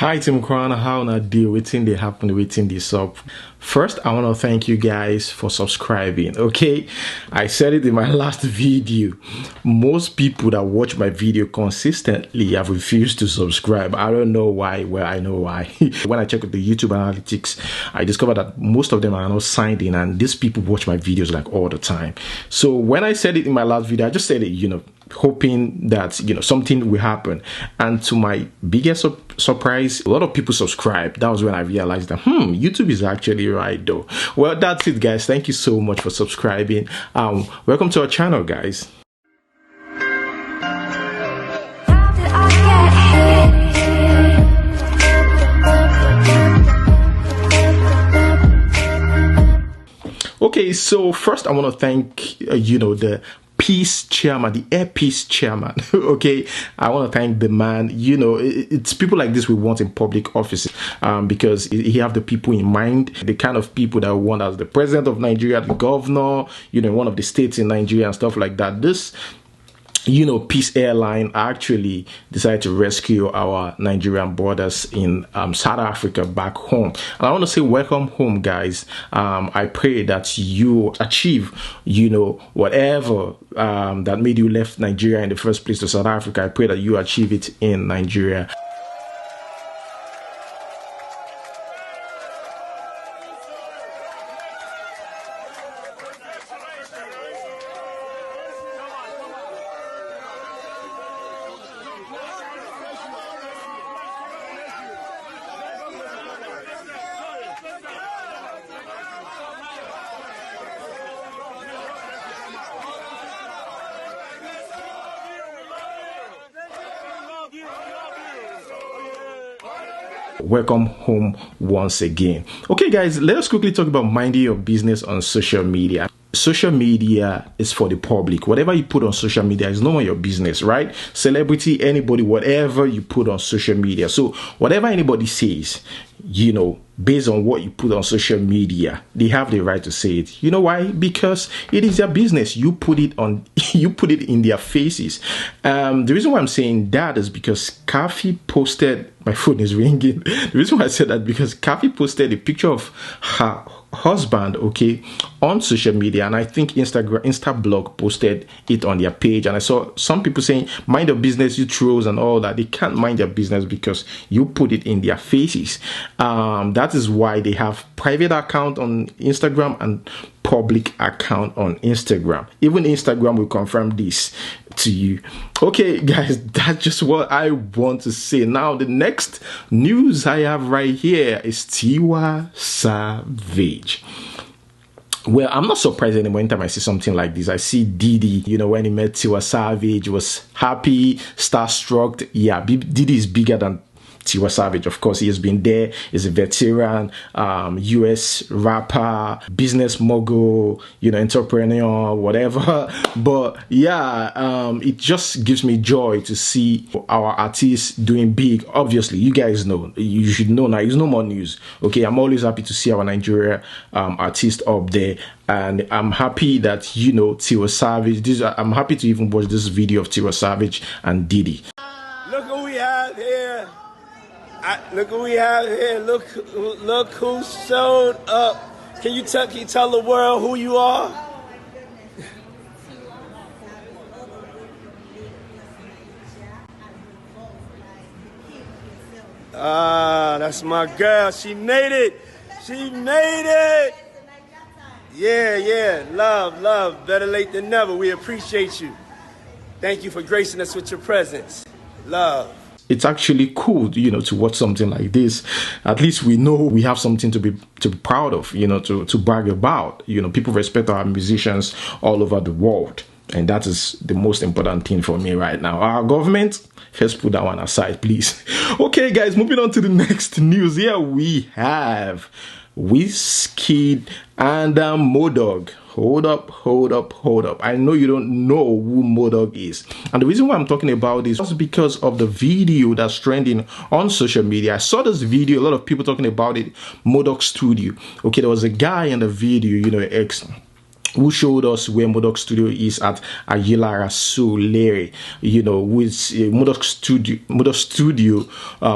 Hi Team Crown, how na deal waiting they happen waiting this up. First, I want to thank you guys for subscribing. Okay, I said it in my last video. Most people that watch my video consistently have refused to subscribe. I don't know why. Well, I know why. When I check the YouTube analytics, I discovered that most of them are not signed in, and these people watch my videos like all the time. So when I said it in my last video, I just said it, hoping that something will happen. And to my biggest surprise, a lot of people subscribed. That was when I realized that YouTube is actually right though. Well, that's it guys. Thank you so much for subscribing. Welcome to our channel guys. Okay, so first I want to thank the Peace chairman, the Air Peace chairman. Okay, I want to thank the man. It's people like this we want in public offices, because he have the people in mind, the kind of people that we want as the president of Nigeria, the governor, one of the states in Nigeria and stuff like that. This Peace Airline actually decided to rescue our Nigerian brothers in South Africa back home. And I want to say welcome home, guys. I pray that you achieve, whatever that made you left Nigeria in the first place to South Africa. I pray that you achieve it in Nigeria. Welcome home once again. Okay guys, let us quickly talk about minding your business on social media. Social media is for the public. Whatever you put on social media is not your business, right? Celebrity, anybody, whatever you put on social media. So whatever anybody says, based on what you put on social media, they have the right to say it. You know why? Because it is their business. You put it on, you put it in their faces. The reason why I'm saying that is because Kafi posted, my phone is ringing. The reason why I said that because Kafi posted a picture of her husband, okay, on social media, and I think Instablog posted it on their page, and I saw some people saying mind your business, you trolls and all that. They can't mind their business because you put it in their faces. That is why they have private account on Instagram and public account on Instagram. Even Instagram will confirm this to you. Okay guys, that's just what I want to say. Now the next news I have right here is Tiwa Savage. Well, I'm not surprised anymore anytime I see something like this. I see Diddy, when he met Tiwa Savage, was happy, starstruck. Yeah, Diddy is bigger than Tiwa Savage. Of course, he has been there. He's a veteran, US rapper, business mogul, entrepreneur, whatever. But yeah, it just gives me joy to see our artists doing big. Obviously, you guys know, you should know now, it's no more news. Okay, I'm always happy to see our Nigeria artists up there. And I'm happy that, Tiwa Savage, I'm happy to even watch this video of Tiwa Savage and Diddy. Look who we have here. Look who we have here. Look who showed up. Can you tell the world who you are? That's my girl. She made it. She made it. Yeah. Love. Better late than never. We appreciate you. Thank you for gracing us with your presence. Love. It's actually cool, to watch something like this. At least we know we have something to be proud of, to brag about. People respect our musicians all over the world. And that is the most important thing for me right now. Our government, let's put that one aside, please. Okay, guys, moving on to the next news. Here we have Wizkid and Modo. Hold up. I know you don't know who Modo is. And the reason why I'm talking about this is because of the video that's trending on social media. I saw this video, a lot of people talking about it, Modo Studio. Okay, there was a guy in the video, who showed us where Modo Studio is at Ayilara Solere, with Modo Studio,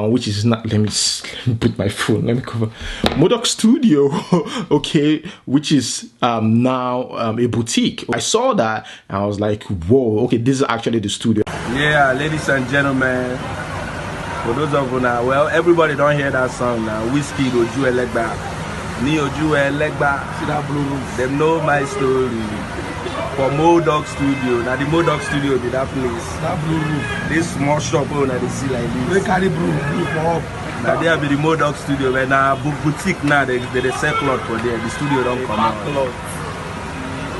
which is not, let me put my phone, let me cover, Modo Studio, okay, which is now a boutique. I saw that and I was like, whoa, okay, this is actually the studio. Yeah, ladies and gentlemen, for those of you now, well, everybody don't hear that song now, Wizkid, Ojuelegba. Me Ojuelegba, see that blue roof, them know my story. For Modo Studio, now the Modo Studio be that place. That blue roof, this small shop where they see like this. They carry blue for up. Now there be the Modo Studio, but now boutique now they sell cloth for there. The studio don't come out.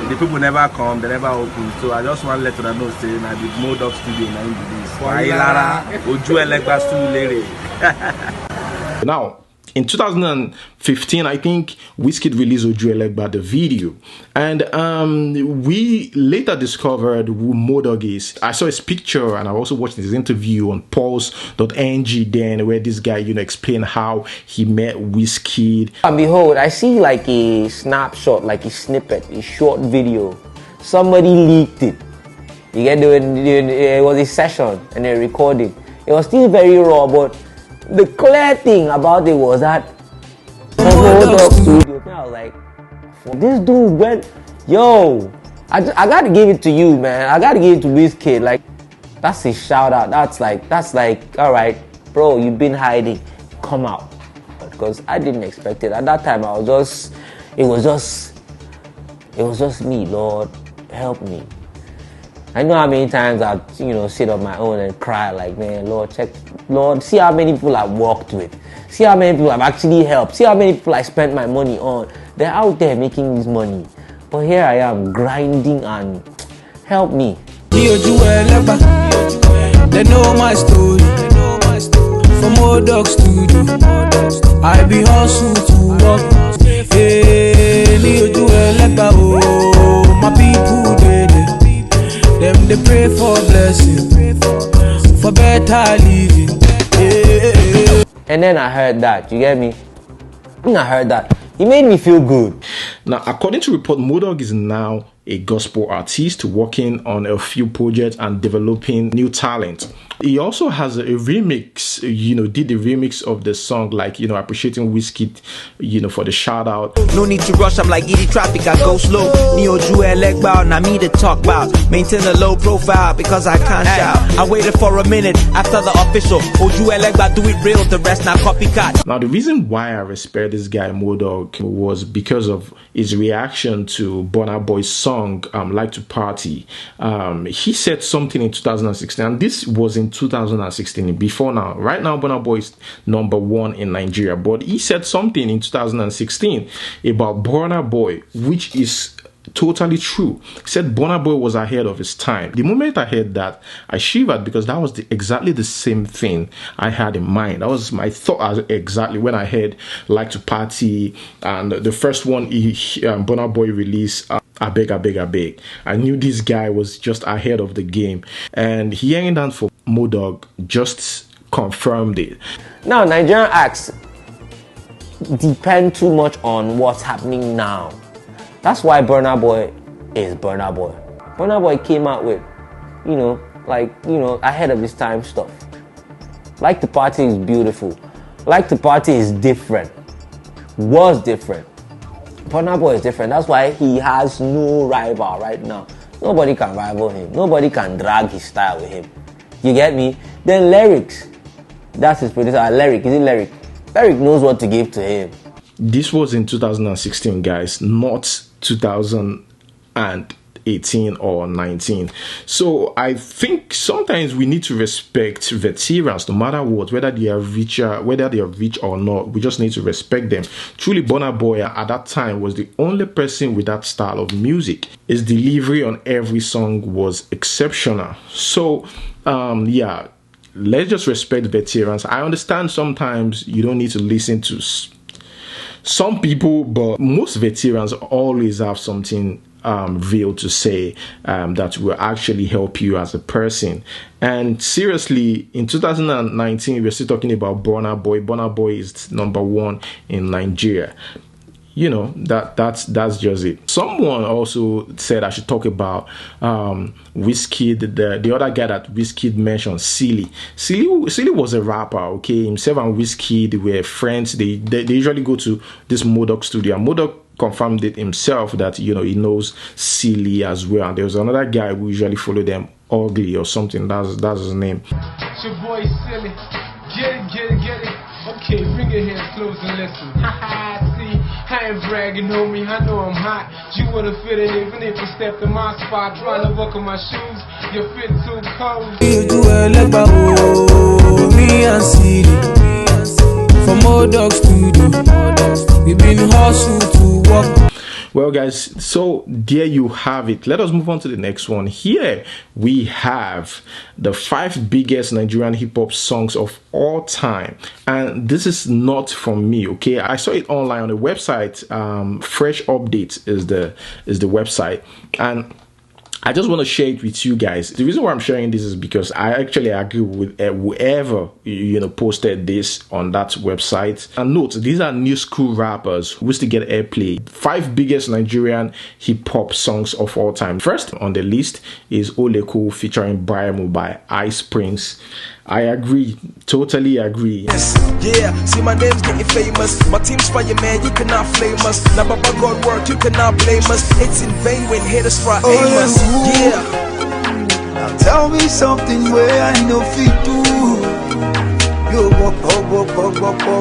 The people never come, they never open. So I just want to let them know, say now the Modo Studio now in this. Ayilara Ojuelegba Studio. Now, in 2015, I think Wizkid released Ojuelegba, the video. And we later discovered who Modo is. I saw his picture and I also watched his interview on pulse.ng then, where this guy, explained how he met Wizkid. And behold, I see like a snapshot, like a snippet, a short video. Somebody leaked it. You get it was a session and a recording. It was still very raw, but the clear thing about it was that Modo Studio, I was like, this dude went, yo, I gotta give it to you, man. I gotta give it to Wizkid. Like, that's a shout out. That's like, all right, bro, you've been hiding, come out. Because I didn't expect it. At that time, it was just me, Lord, help me. I know how many times I've, sit on my own and cry like, man, Lord, see how many people I've worked with. See how many people I've actually helped. See how many people I spent my money on. They're out there making this money. But here I am grinding and help me. They know my story. From Modo Studio, I be hustle to work. Hey, my people, them they pray for blessing, for better living. And then I heard that, you get me? I heard that. It made me feel good. Now, according to report, Modo is now a gospel artist working on a few projects and developing new talent. He also has a remix, did the remix of the song, like, appreciating Wizkid, for the shout out. No need to rush, I'm like eating traffic, I go slow. Me Ojuelegba, now me to talk about. Maintain a low profile because I can't shout. I waited for a minute after the official. Ojuelegba, do it real, the rest not copycat. Now, the reason why I respect this guy, Modo, was because of his reaction to Bona Boy's song, Like to Party. He said something in 2016, and this was in 2016, before now. Right now, Bona Boy is #1 in Nigeria, but he said something in 2016 about Bona Boy, which is totally true. He said Bona Boy was ahead of his time. The moment I heard that, I shivered because that was exactly the same thing I had in mind. That was my thought exactly when I heard Like to Party and the first one Bona Boy released, I Beg. I knew this guy was just ahead of the game, and hearing that for Modo just confirmed it. Now, Nigerian acts depend too much on what's happening now. That's why Bona Boy is Bona Boy. Bona Boy came out with, ahead of his time stuff. Like the Party is beautiful. Like the Party is different. Was different. Bona Boy is different. That's why he has no rival right now. Nobody can rival him. Nobody can drag his style with him. You get me? Then lyrics. That's his producer. Lyric. Is it Lyric? Lyric knows what to give to him. This was in 2016, guys, not 2018 or 19. So I think sometimes we need to respect veterans, no matter what, whether they are rich or not. We just need to respect them. Truly, Bona Boy at that time was the only person with that style of music. His delivery on every song was exceptional. So yeah, let's just respect veterans. I understand sometimes you don't need to listen to some people, but most veterans always have something real to say that will actually help you as a person. And seriously, in 2019, we're still talking about Bona Boy. Bona Boy is #1 in Nigeria. you know, that's just it. Someone also said I should talk about Wizkid, the other guy that Wizkid mentioned, Silly was a rapper, okay? Himself and Wizkid were friends. They usually go to this Modo studio, and Modo confirmed it himself that, you know, he knows Silly as well. And there was another guy who usually followed them, Ugly or something, that's his name. It's your boy Silly. Get it. Okay, bring it here close and listen. Haha, see, I ain't bragging, homie, I know I'm hot. You would've fit in even if you stepped in my spot. Trying to buckle my shoes, you fit too cold. Ojuelegba, oh, me and City from Modo studio. We been hustle to work. Well, guys, so there you have it. Let us move on to the next one. Here we have the 5 biggest Nigerian hip-hop songs of all time, and this is not from me, okay? I saw it online on the website. Fresh Update is the website, and I just want to share it with you guys. The reason why I'm sharing this is because I actually agree with whoever, you know, posted this on that website. And note, these are new school rappers who still get airplay. 5 biggest Nigerian hip-hop songs of all time. First on the list is Oleku featuring Brian by Ice Prince. I agree, totally agree. Yes, yeah, see my name's getting famous. My team's fire, man, you cannot flame us. Now Baba God work, you cannot blame us. It's in vain when haters try aim us. Yeah. Now tell me something where I know fit do. You walk,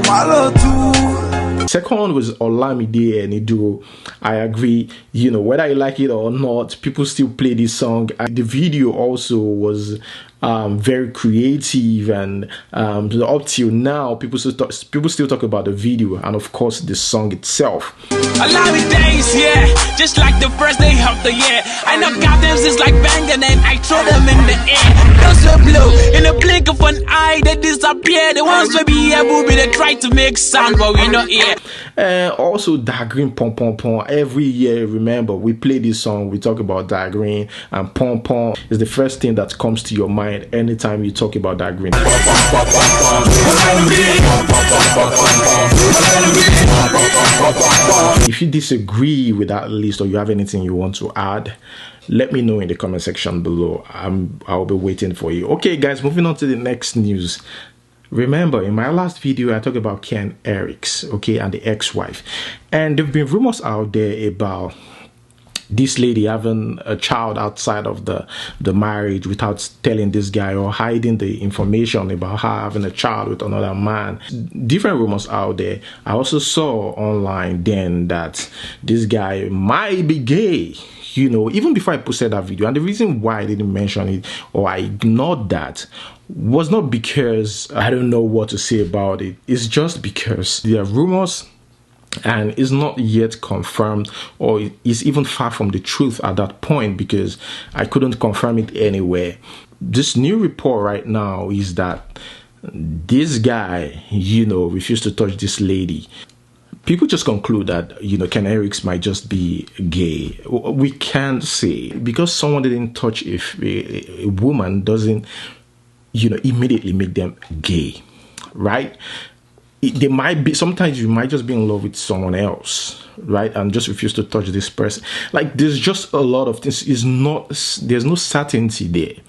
my love too. Second was Olamide and Iduro. I agree, you know, whether you like it or not, people still play this song. The video also was very creative, and up till now people still talk about the video and of course the song itself. A lot of days, yeah, just like the first day of the year. I know goddamn is like banging and I throw them in the air. Those were blue, in a blink of an eye they disappear. The ones we be able to try to make sound but we not here. Also Dark Green Pom Pom Pom. Every year, remember, we play this song, we talk about Dark Green, and Pom Pom is the first thing that comes to your mind anytime you talk about Dark Green. If you disagree with that list or you have anything you want to add, let me know in the comment section below. I'll be waiting for you. Okay guys, moving on to the next news. Remember, in my last video, I talked about Ken Eriks, okay, and the ex-wife. And there have been rumors out there about this lady having a child outside of the marriage without telling this guy, or hiding the information about her having a child with another man. Different rumors out there. I also saw online then that this guy might be gay, you know, even before I posted that video. And the reason why I didn't mention it, or I ignored that, was not because I don't know what to say about it. It's just because there are rumors and it's not yet confirmed, or it's even far from the truth at that point, because I couldn't confirm it anywhere. This new report right now is that this guy, you know, refused to touch this lady. People just conclude that, you know, Ken Eriks might just be gay. We can't say, because someone didn't touch a woman doesn't, you know, immediately make them gay, right? They might be, sometimes you might just be in love with someone else, right, and just refuse to touch this person. Like, there's just a lot of things. There's no certainty there.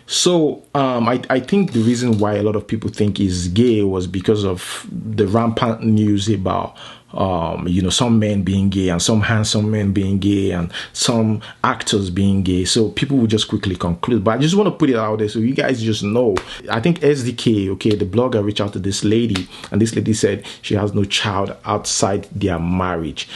So I think the reason why a lot of people think he's gay was because of the rampant news about you know, some men being gay, and some handsome men being gay, and some actors being gay. So people will just quickly conclude. But I just want to put it out there so you guys just know. I think SDK, okay, the blogger, reached out to this lady, and this lady said she has no child outside their marriage.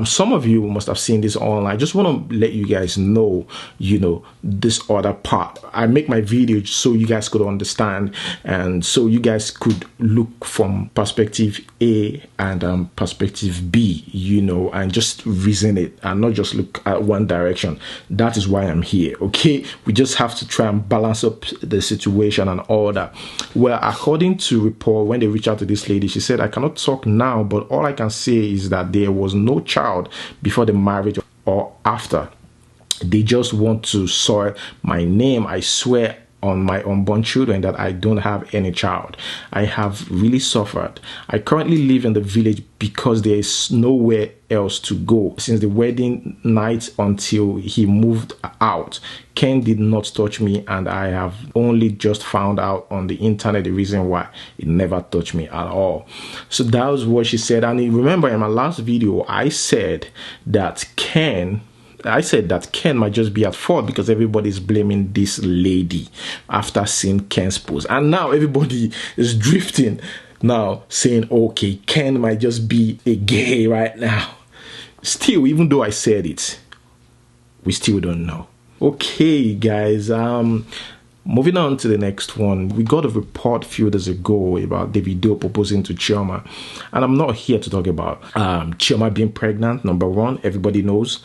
Some of you must have seen this online. I just want to let you guys know, you know, this other part. I make my video so you guys could understand, and so you guys could look from perspective A and perspective B, you know, and just reason it and not just look at one direction. That is why I'm here, okay? We just have to try and balance up the situation and all that. Well, according to report, when they reached out to this lady, she said, I cannot talk now, but all I can say is that there was no child before the marriage or after. They just want to soil my name. I swear on my unborn children that I don't have any child. I have really suffered. I currently live in the village because there is nowhere else to go. Since the wedding night until he moved out, Ken did not touch me, and I have only just found out on the internet the reason why he never touched me at all. So that was what she said. And remember, in my last video, I said that Ken might just be at fault because everybody's blaming this lady after seeing Ken's post. And now everybody is drifting now, saying, okay, Ken might just be a gay right now. Still, even though I said it, we still don't know. Okay, guys, moving on to the next one. We got a report a few days ago about Davido proposing to Chioma. And I'm not here to talk about Chioma being pregnant, number one, everybody knows.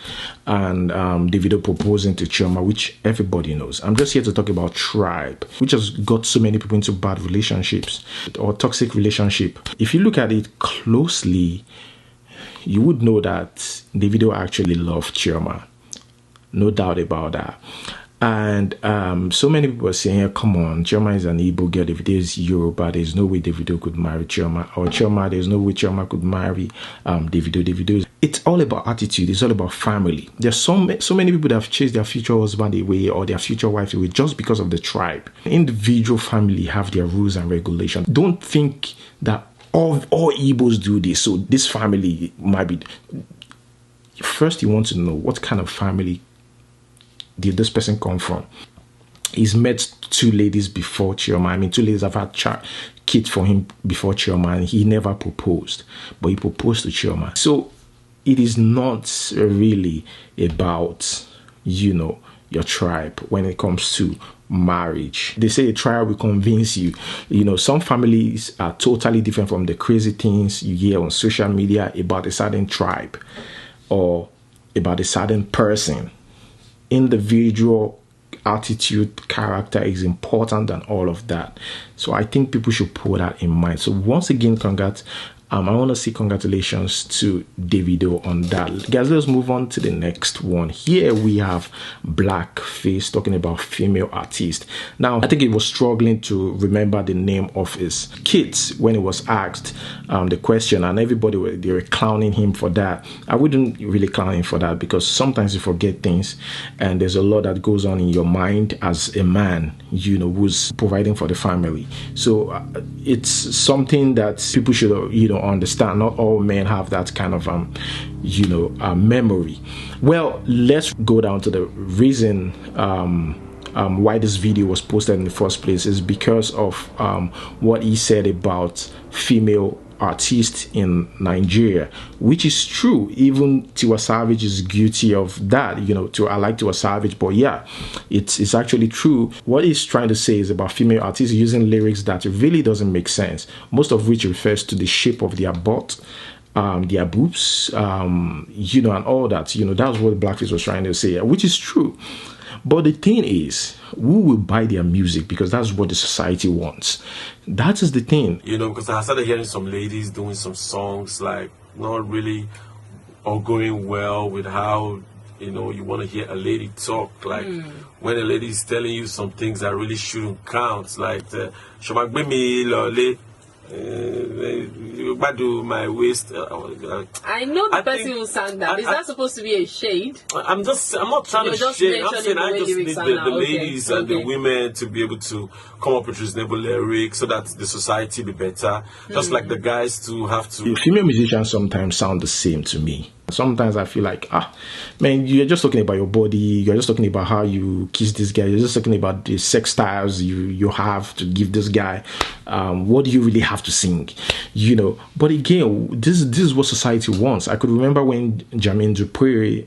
And Davido proposing to Chioma, which everybody knows. I'm just here to talk about Tribe, which has got so many people into bad relationships or toxic relationship. If you look at it closely, you would know that Davido actually loved Chioma. No doubt about that. And so many people are saying, come on, Chioma is an Igbo girl. Davido is Yoruba. There's no way Davido could marry Chioma. Or Chioma, there's no way Chioma could marry Davido. It's all about attitude. It's all about family. There's so many people that have chased their future husband away or their future wife away just because of the tribe. Individual family have their rules and regulations. Don't think that all Igbos do this. So this family might be... First, you want to know what kind of family did this person come from. He's met two ladies before Chioma. I mean, two ladies have had kids for him before Chioma, and he never proposed, but he proposed to Chioma. So it is not really about, your tribe when it comes to marriage. They say a tribe will convince you. Some families are totally different from the crazy things you hear on social media about a certain tribe or about a certain person. Individual attitude, character is important than all of that. So I think people should put that in mind. So once again, congrats. I want to say congratulations to Davido on that. Guys, let's move on to the next one. Here we have Blackface talking about female artist. Now, I think he was struggling to remember the name of his kids when he was asked the question, and everybody they were clowning him for that. I wouldn't really clown him for that because sometimes you forget things, and there's a lot that goes on in your mind as a man, who's providing for the family. So it's something that people should, understand. Not all men have that kind of memory. Well, let's go down to the reason why this video was posted in the first place is because of what he said about female artists in Nigeria, which is true. Even Tiwa Savage is guilty of that. I like Tiwa Savage, but yeah, it's actually true. What he's trying to say is about female artists using lyrics that really doesn't make sense, most of which refers to the shape of their butt, their boobs, and all that. That's what Blackface was trying to say, which is true. But the thing is, who will buy their music? Because that's what the society wants. That is the thing. Because I started hearing some ladies doing some songs like not really or going well with how, you want to hear a lady talk. Like when a lady is telling you some things that really shouldn't count. Like the my waist. I know the person who sang that. Is that supposed to be a shade? I'm not trying to shade. I'm saying I just need the ladies and the women to be able to come up with reasonable lyrics so that the society be better. Just like the guys to have to. The female musicians sometimes sound the same to me. Sometimes I feel like, man, you're just talking about your body. You're just talking about how you kiss this guy. You're just talking about the sex styles you have to give this guy. What do you really have to sing? But again, this is what society wants. I could remember when Jermaine Dupri,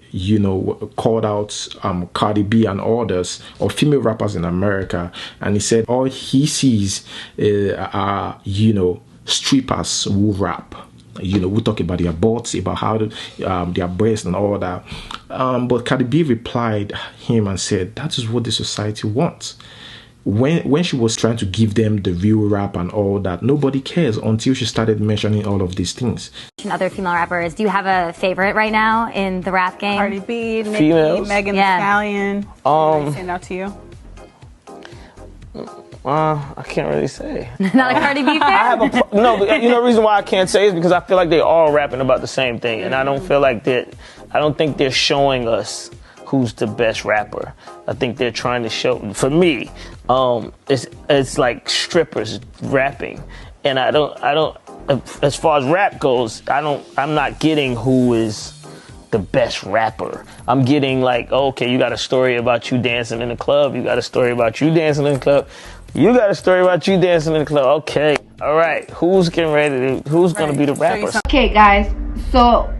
called out Cardi B and others, or female rappers in America, and he said all he sees are, strippers who rap. We talk about their butts, about how their breasts and all that. But Cardi B replied him and said, that is what the society wants. When she was trying to give them the real rap and all that, nobody cares until she started mentioning all of these things. Other female rappers, do you have a favorite right now in the rap game? Cardi B, Nicki, Females? Megan Thee Stallion. Stand out to you? I can't really say. Not a Cardi B fan? I have no, but you know the reason why I can't say is because I feel like they're all rapping about the same thing, and I don't feel like that. I don't think they're showing us who's the best rapper. I think they're trying to show. For me, it's like strippers rapping, and I don't. As far as rap goes, I'm not getting who is the best rapper. I'm getting like, okay, you got a story about you dancing in the club. You got a story about you dancing in the club. You got a story about you dancing in the club. Okay, all right. Who's getting ready to? Who's gonna be the rappers? Okay, guys. So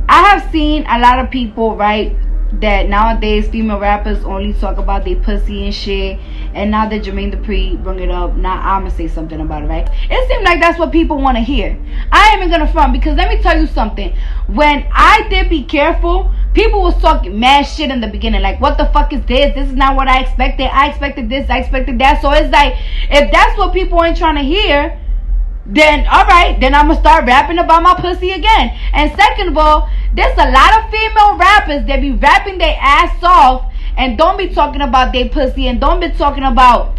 I have seen a lot of people, right, that nowadays female rappers only talk about their pussy and shit. And now that Jermaine Dupri bring it up, now I'ma say something about it, right? It seems like that's what people want to hear. I ain't even gonna front, because let me tell you something. When I did Be Careful, people was talking mad shit in the beginning, like, what the fuck is this? This is not what I expected. I expected this, I expected that. So it's like, if that's what people ain't trying to hear, then alright, then I'm gonna start rapping about my pussy again. And second of all, there's a lot of female rappers that be rapping their ass off and don't be talking about their pussy and don't be talking about,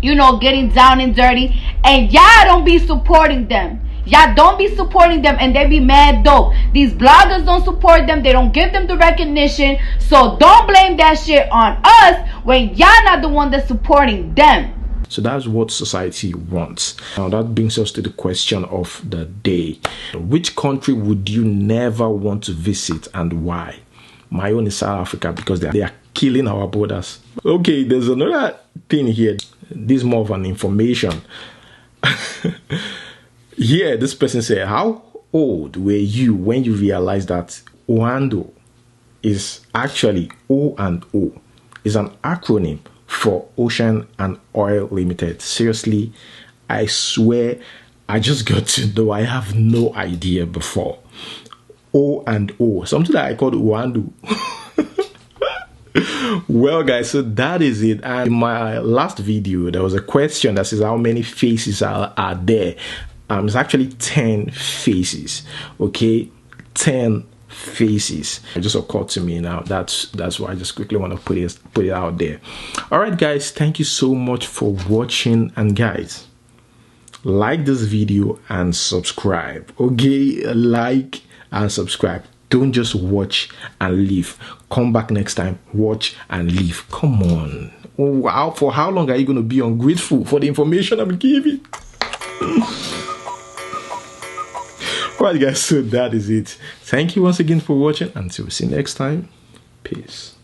you know, getting down and dirty, and y'all don't be supporting them. Y'all don't be supporting them, and they be mad dope. These bloggers don't support them. They don't give them the recognition. So don't blame that shit on us when y'all not the one that's supporting them. So that's what society wants. Now that brings us to the question of the day. Which country would you never want to visit and why? My own is South Africa, because they are killing our borders. Okay, there's another thing here. This is more of an information. Here, this person said, how old were you when you realized that OANDO is actually O&O is an acronym for Ocean and Oil Limited? Seriously, I swear I just got to know. I have no idea before. O&O, something that I called OANDO. Well, guys, so that is it. And in my last video, there was a question that says how many faces are there. It's actually 10 faces. Okay, 10 faces. It just occurred to me now. That's why I just quickly want to put it out there. All right, guys, thank you so much for watching, and guys, like this video and subscribe. Okay, like and subscribe. Don't just watch and leave. Come back next time, watch and leave. Come on. Wow, for how long are you going to be ungrateful for the information I'm giving? Alright guys, so that is it. Thank you once again for watching. Until we see you next time. Peace.